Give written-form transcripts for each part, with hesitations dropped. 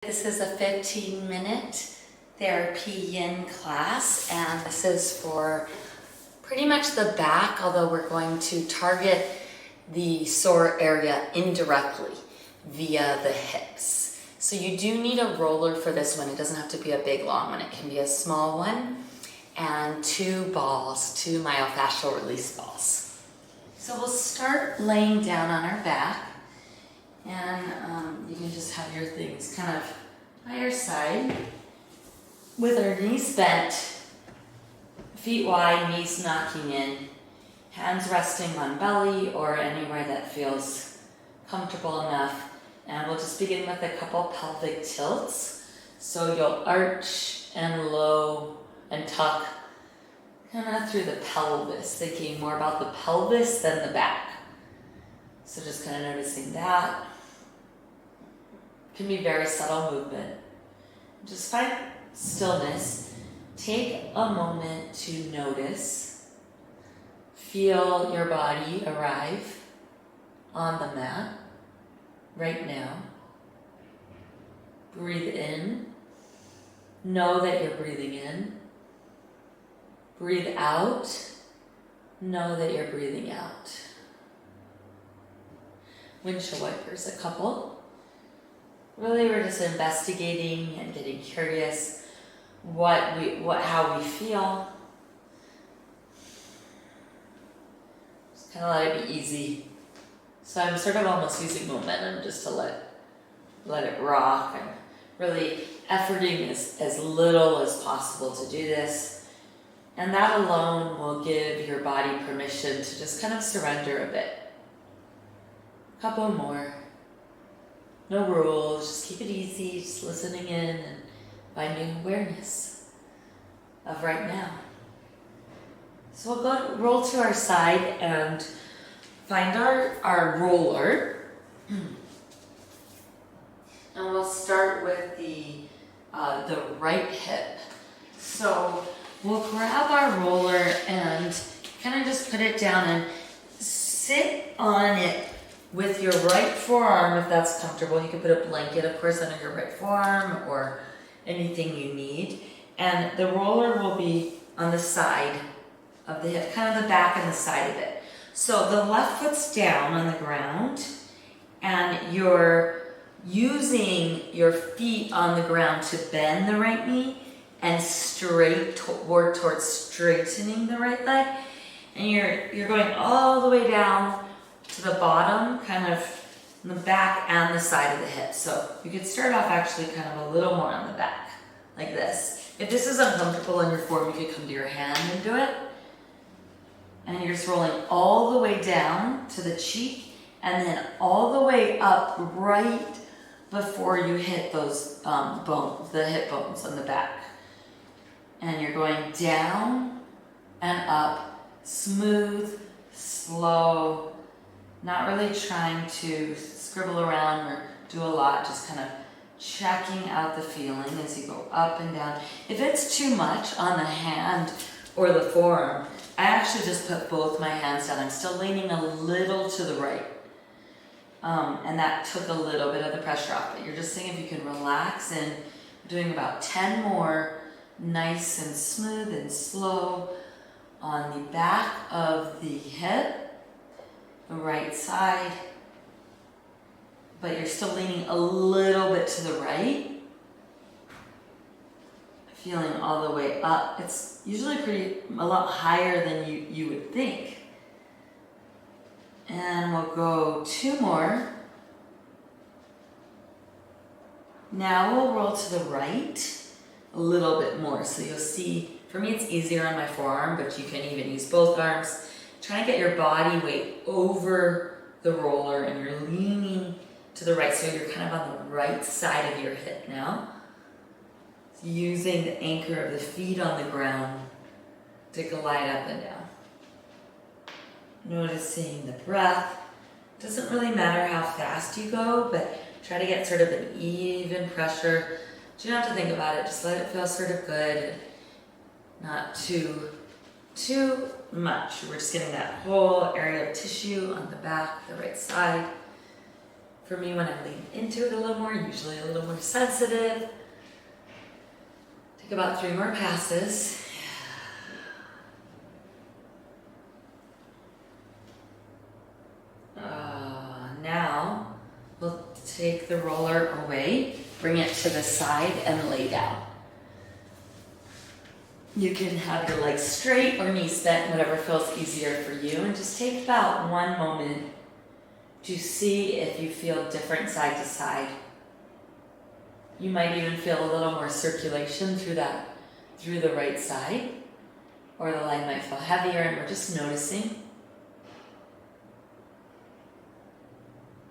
This is a 15-minute therapy yin class, and this is for pretty much the back, although we're going to target the sore area indirectly via the hips. So you do need a roller for this one. It doesn't have to be a big long one. It can be a small one, and two myofascial release balls. So we'll start laying down on our back. And you can just have your things kind of by your side with our knees bent, feet wide, knees knocking in, hands resting on belly or anywhere that feels comfortable enough. And we'll just begin with a couple pelvic tilts. So you'll arch and low and tuck kind of through the pelvis, thinking more about the pelvis than the back. So just kind of noticing that. Can be very subtle movement. Just find stillness. Take a moment to notice. Feel your body arrive on the mat right now. Breathe in. Know that you're breathing in. Breathe out. Know that you're breathing out. Windshield wipers, a couple. Really, we're just investigating and getting curious how we feel. Just kind of let it be easy. So I'm sort of almost using momentum just to let it rock, and really efforting as little as possible to do this. And that alone will give your body permission to just kind of surrender a bit. A couple more. No rules, just keep it easy, just listening in and finding awareness of right now. So we'll roll to our side and find our roller. And we'll start with the right hip. So we'll grab our roller and kind of just put it down and sit on it with your right forearm, if that's comfortable. You can put a blanket, of course, under your right forearm or anything you need. And the roller will be on the side of the hip, kind of the back and the side of it. So the left foot's down on the ground, and you're using your feet on the ground to bend the right knee and work towards straightening the right leg. And you're going all the way down to the bottom, kind of the back and the side of the hip. So you could start off actually kind of a little more on the back, like this. If this is uncomfortable in your form, you could come to your hand and do it. And you're just rolling all the way down to the cheek, and then all the way up right before you hit those bones, the hip bones on the back. And you're going down and up, smooth, slow, not really trying to scribble around or do a lot, just kind of checking out the feeling as you go up and down. If it's too much on the hand or the forearm, I actually just put both my hands down. I'm still leaning a little to the right. And that took a little bit of the pressure off, but you're just seeing if you can relax in, doing about 10 more, nice and smooth and slow on the back of the hip. The right side, but you're still leaning a little bit to the right, feeling all the way up. It's usually a lot higher than you would think. And we'll go 2 more. Now we'll roll to the right a little bit more. So you'll see, for me it's easier on my forearm, but you can even use both arms. Try to get your body weight over the roller, and you're leaning to the right, so you're kind of on the right side of your hip now. Using the anchor of the feet on the ground to glide up and down. Noticing the breath. Doesn't really matter how fast you go, but try to get sort of an even pressure. You don't have to think about it, just let it feel sort of good, not too much. We're just getting that whole area of tissue on the back, the right side. For me, when I lean into it a little more, usually a little more sensitive. Take about 3 more passes. Now, we'll take the roller away, bring it to the side, and lay down. You can have your legs straight or knees bent, whatever feels easier for you, and just take about 1 moment to see if you feel different side to side. You might even feel a little more circulation through the right side, or the leg might feel heavier, and we're just noticing.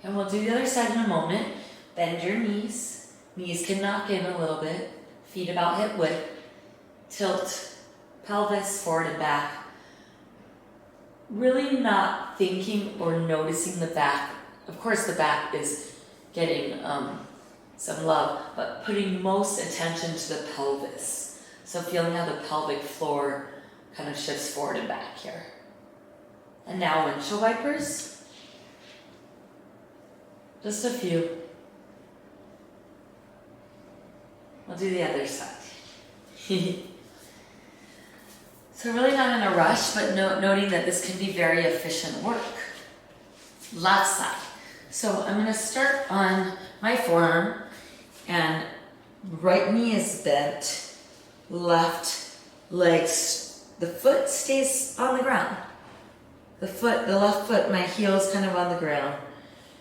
And we'll do the other side in a moment. Bend your knees. Knees can knock in a little bit. Feet about hip width. Tilt pelvis forward and back. Really not thinking or noticing the back. Of course, the back is getting some love, but putting most attention to the pelvis. So feeling how the pelvic floor kind of shifts forward and back here. And now windshield wipers. Just a few. We'll do the other side. So really not in a rush, but noting that this can be very efficient work. Left side. So I'm going to start on my forearm, and right knee is bent, left leg, the foot stays on the ground. The left foot, my heel is kind of on the ground.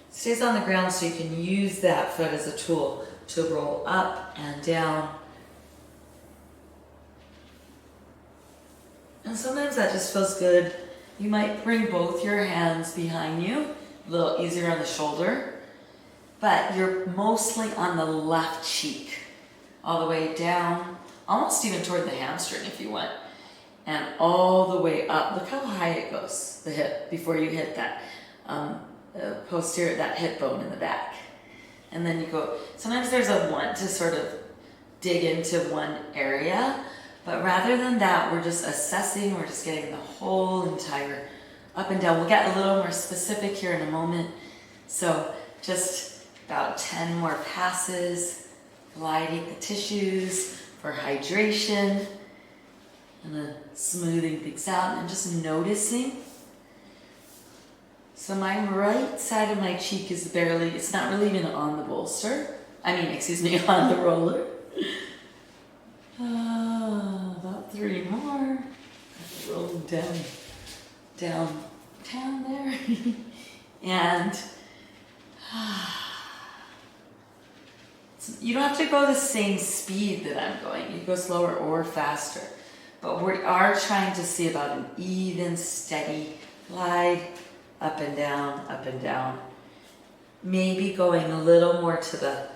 Stays on the ground so you can use that foot as a tool to roll up and down. And sometimes that just feels good. You might bring both your hands behind you, a little easier on the shoulder, but you're mostly on the left cheek, all the way down, almost even toward the hamstring if you want, and all the way up. Look how high it goes, the hip, before you hit that posterior, that hip bone in the back. And then you go, sometimes there's a want to sort of dig into one area, but rather than that, we're just assessing, we're just getting the whole entire up and down. We'll get a little more specific here in a moment. So just about 10 more passes, gliding the tissues for hydration, and then smoothing things out and just noticing. So my right side of my cheek is barely, it's not really even on the bolster. On the roller. About 3 more. Roll down there. And you don't have to go the same speed that I'm going. You can go slower or faster. But we are trying to see about an even, steady glide. Up and down. Maybe going a little more to the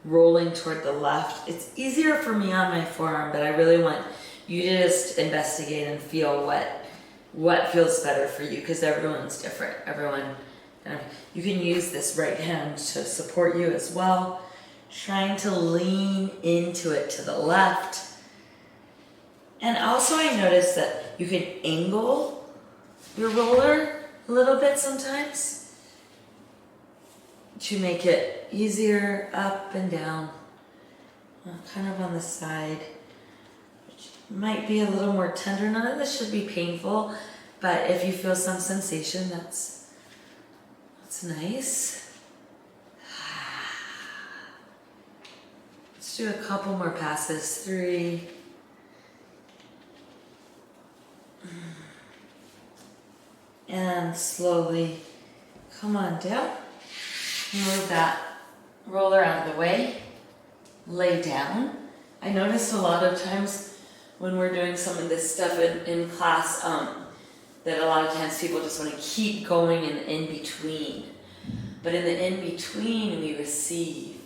rolling toward the left. It's easier for me on my forearm, but I really want you to just investigate and feel what feels better for you, because everyone's different. You can use this right hand to support you as well. Trying to lean into it to the left. And also I noticed that you can angle your roller a little bit sometimes to make it easier, up and down, kind of on the side, which might be a little more tender. None of this should be painful, but if you feel some sensation, that's nice. Let's do a couple more passes. 3. And slowly come on down. Move that roller out of the way. Lay down. I noticed a lot of times when we're doing some of this stuff in class that a lot of times people just want to keep going in between. But in the in between, we receive.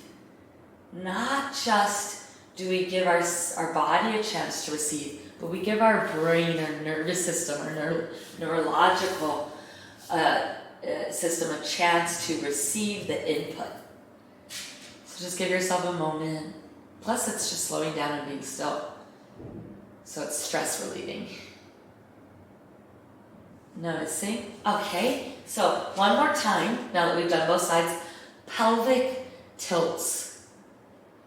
Not just do we give our body a chance to receive, but we give our brain, our nervous system, our neurological system a chance to receive the input. So just give yourself a moment. Plus, it's just slowing down and being still. So it's stress relieving. Noticing. Okay, so one more time, now that we've done both sides, pelvic tilts.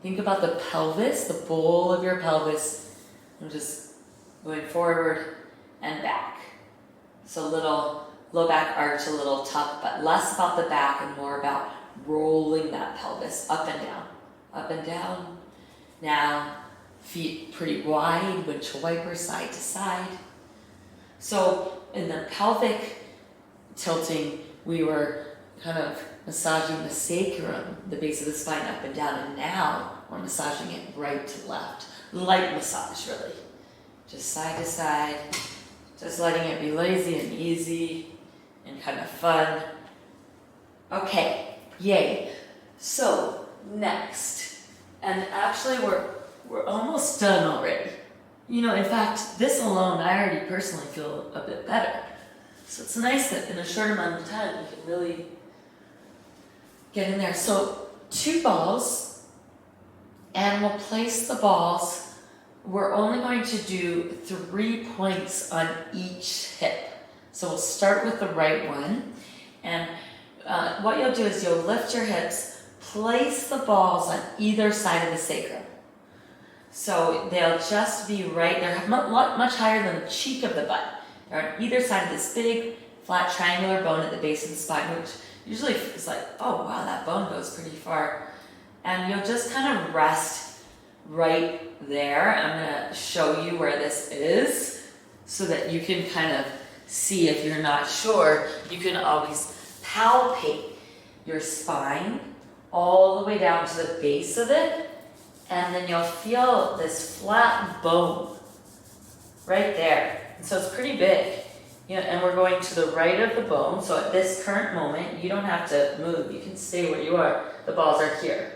Think about the pelvis, the bowl of your pelvis. I'm just going forward and back. So little low back arch, a little tuck, but less about the back and more about rolling that pelvis up and down, up and down. Now, feet pretty wide, windshield wiper side to side. So in the pelvic tilting, we were kind of massaging the sacrum, the base of the spine up and down, and now we're massaging it right to left. Light massage, really. Just side to side, just letting it be lazy and easy and kind of fun. Okay, yay. So, next, and actually we're almost done already. You know, in fact, this alone, I already personally feel a bit better. So it's nice that in a short amount of time, we can really get in there. So 2 balls, and we'll place the balls. We're only going to do 3 points on each hip. So we'll start with the right one. And what you'll do is you'll lift your hips, place the balls on either side of the sacrum. So they'll just be right, they're much higher than the cheek of the butt. They're on either side of this big, flat, triangular bone at the base of the spine, which usually is like, oh wow, that bone goes pretty far. And you'll just kind of rest right there. I'm gonna show you where this is so that you can kind of see if you're not sure. You can always palpate your spine all the way down to the base of it. And then you'll feel this flat bone right there. And so it's pretty big. You know, and we're going to the right of the bone. So at this current moment, you don't have to move. You can stay where you are. The balls are here.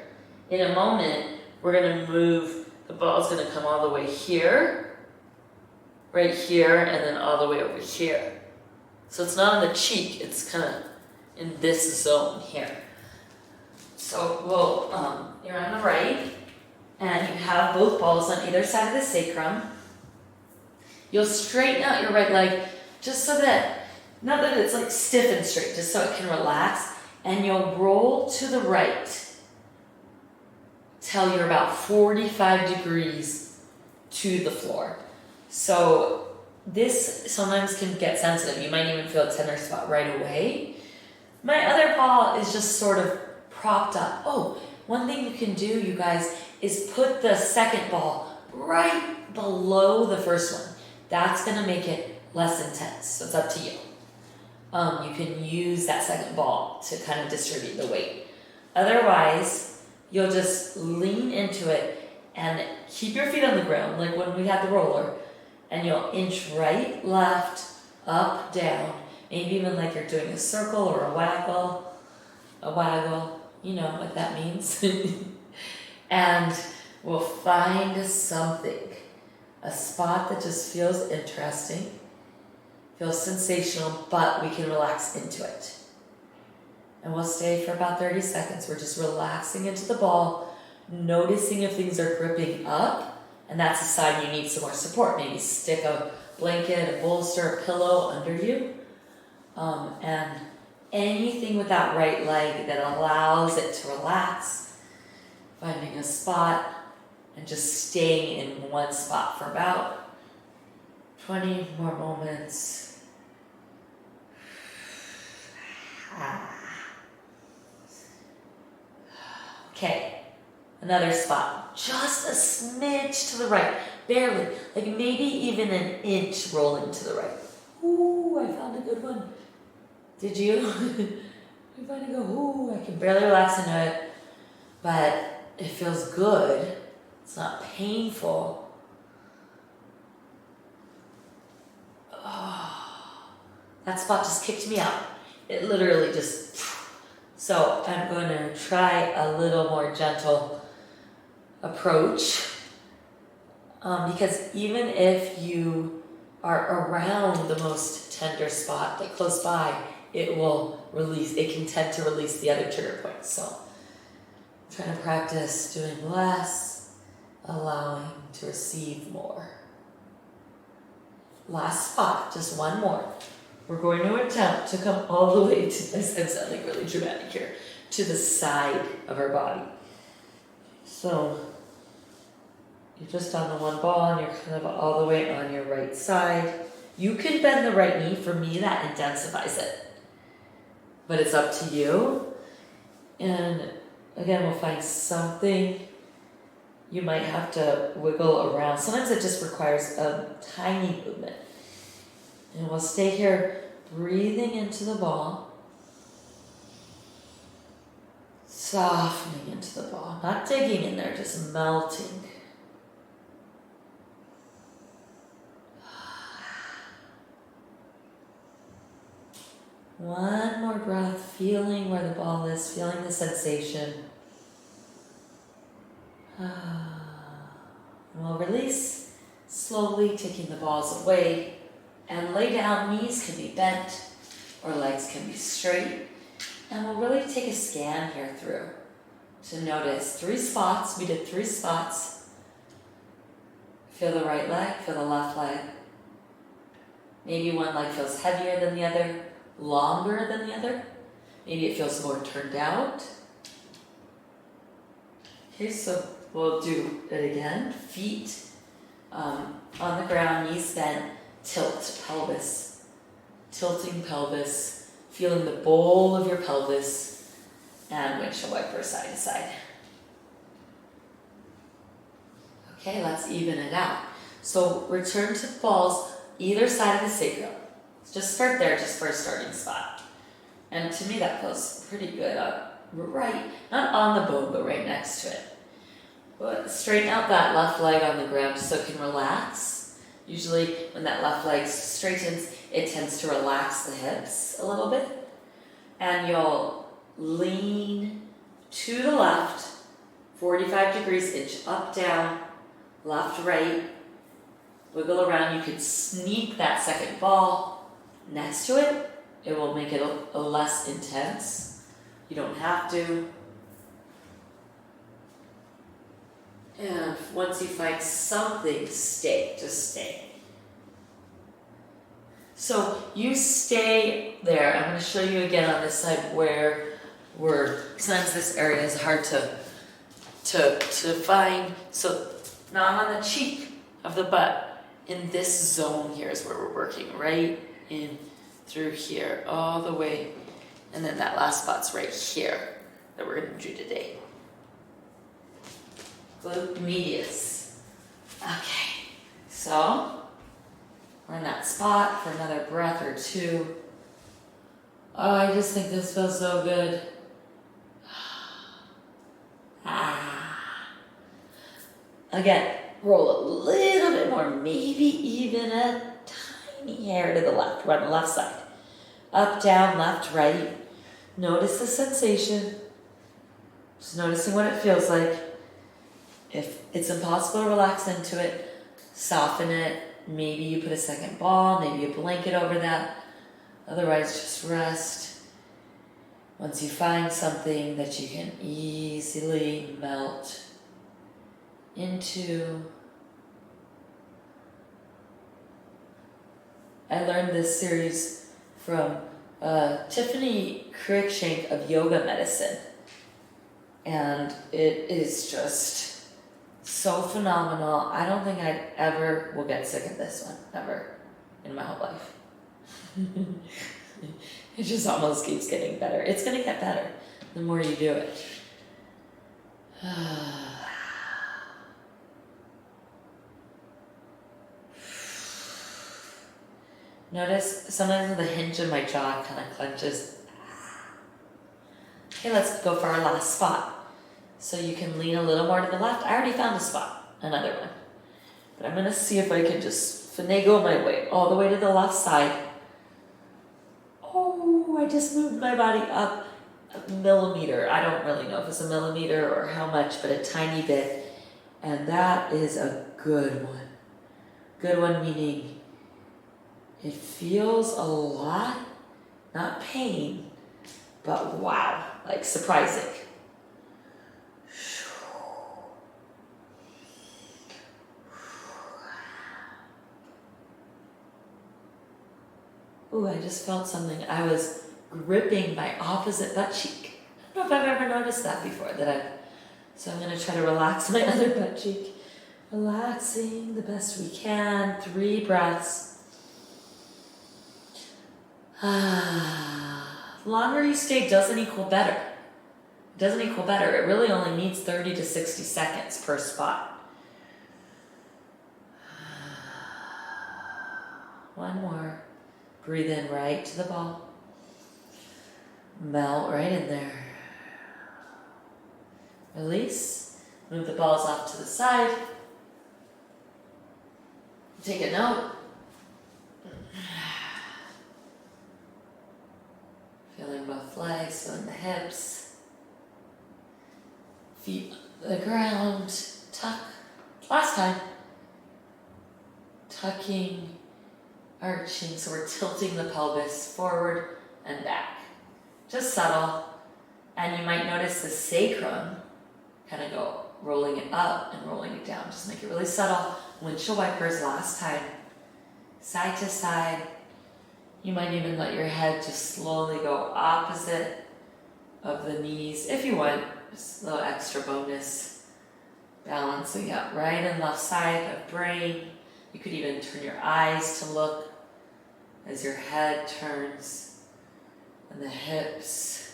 In a moment, we're going to move. The ball's going to come all the way here, right here, and then all the way over here. So it's not on the cheek. It's kind of in this zone here. So you're on the right. And you have both balls on either side of the sacrum. You'll straighten out your right leg just so that, not that it's like stiff and straight, just so it can relax. And you'll roll to the right till you're about 45 degrees to the floor. So this sometimes can get sensitive. You might even feel a tender spot right away. My other ball is just sort of propped up. Oh, one thing you can do, you guys, is put the second ball right below the first one. That's going to make it less intense, so it's up to you. You can use that second ball to kind of distribute the weight. Otherwise, you'll just lean into it and keep your feet on the ground, like when we had the roller, and you'll inch right, left, up, down, maybe even like you're doing a circle or a waggle, you know what that means. And we'll find something, a spot that just feels interesting, feels sensational, but we can relax into it. And we'll stay for about 30 seconds. We're just relaxing into the ball, noticing if things are gripping up, and that's a sign you need some more support. Maybe stick a blanket, a bolster, a pillow under you, and anything with that right leg that allows it to relax. Finding a spot and just staying in one spot for about 20 more moments. Okay, another spot. Just a smidge to the right, barely, like maybe even an inch rolling to the right. Ooh, I found a good one. Did you? I find it go, ooh, I can barely relax into it, but it feels good. It's not painful. Oh, that spot just kicked me out. It literally just... So I'm going to try a little more gentle approach. Because even if you are around the most tender spot, like close by, it will release. It can tend to release the other trigger points. So trying to practice doing less, allowing to receive more. Last spot, just one more. We're going to attempt to come all the way to this. I'm sounding really dramatic here. to the side of our body. So you're just on the one ball and you're kind of all the way on your right side. You can bend the right knee. For me, that intensifies it. But it's up to you. And again, we'll find something you might have to wiggle around. Sometimes it just requires a tiny movement. And we'll stay here breathing into the ball. Softening into the ball. Not digging in there, just melting. One more breath, feeling where the ball is, feeling the sensation. And we'll release, slowly taking the balls away and lay down. Knees can be bent or legs can be straight. And we'll really take a scan here through to notice 3 spots. We did 3 spots. Feel the right leg, feel the left leg. Maybe one leg feels heavier than the other, longer than the other. Maybe it feels more turned out. Okay, so we'll do it again. Feet on the ground, knees bent, tilt pelvis. Tilting pelvis, feeling the bowl of your pelvis, and windshield wiper side to side. Okay, let's even it out. So return to balls either side of the sacrum. Just start there, just for a starting spot. And to me that feels pretty good. Right, not on the bone, but right next to it. But straighten out that left leg on the ground so it can relax. Usually when that left leg straightens, it tends to relax the hips a little bit. And you'll lean to the left, 45 degrees, inch up, down, left, right. Wiggle around. You can sneak that second ball next to it. It will make it a less intense. You don't have to. And once you find something, stay. Just stay. So you stay there. I'm going to show you again on this side where sometimes this area is hard to find. So now I'm on the cheek of the butt. In this zone here is where we're working, right in through here, all the way. And then that last spot's right here that we're going to do today. Glute medius. Okay, so we're in that spot for another breath or two. Oh, I just think this feels so good. Again, roll a little bit more, maybe even a tiny hair to the left. We're on the left side. Up, down, left, right. Notice the sensation. Just noticing what it feels like. If it's impossible to relax into it, soften it. Maybe you put a second ball, maybe a blanket over that. Otherwise, just rest. Once you find something that you can easily melt into. I learned this series from Tiffany Cruikshank of Yoga Medicine. And it is just so phenomenal. I don't think I ever will get sick of this one, ever, in my whole life. It just almost keeps getting better. It's going to get better the more you do it. Notice sometimes the hinge of my jaw kind of clenches. Okay, let's go for our last spot. So you can lean a little more to the left. I already found a spot, another one. But I'm going to see if I can just finagle my way all the way to the left side. Oh, I just moved my body up a millimeter. I don't really know if it's a millimeter or how much, but a tiny bit. And that is a good one. Good one meaning it feels a lot, not pain, but wow, like surprising. Ooh, I just felt something. I was gripping my opposite butt cheek. I don't know if I've ever noticed that before, so I'm gonna try to relax my other butt cheek. Relaxing the best we can, 3 breaths. Longer you stay doesn't equal better. It doesn't equal better. It really only needs 30 to 60 seconds per spot. One more. Breathe in right to the ball. Melt right in there. Release. Move the balls off to the side. Take a note. Feeling both legs, feeling the hips. Feet on the ground. Tuck. Last time. Tucking, arching, so we're tilting the pelvis forward and back. Just subtle. And you might notice the sacrum kind of go rolling it up and rolling it down. Just make it really subtle. Windshield wipers last time. Side to side. You might even let your head just slowly go opposite of the knees if you want. Just a little extra bonus. Balancing out right and left side of brain. You could even turn your eyes to look as your head turns and the hips.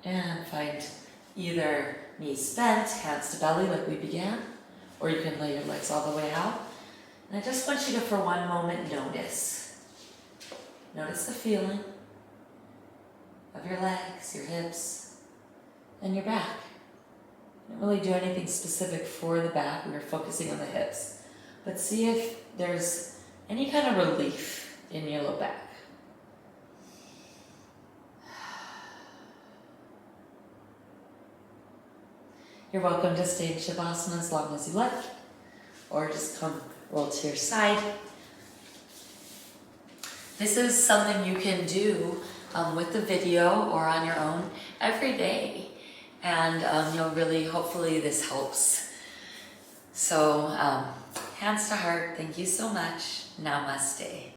And find either knees bent, hands to belly like we began, or you can lay your legs all the way out. And I just want you to, for one moment, notice. Notice the feeling of your legs, your hips, and your back. Don't really do anything specific for the back. We were focusing on the hips. But see if there's any kind of relief in your low back. You're welcome to stay in Shavasana as long as you like, or just come roll to your side. This is something you can do with the video or on your own every day, and you'll really, hopefully this helps. So hands to heart, thank you so much. Namaste.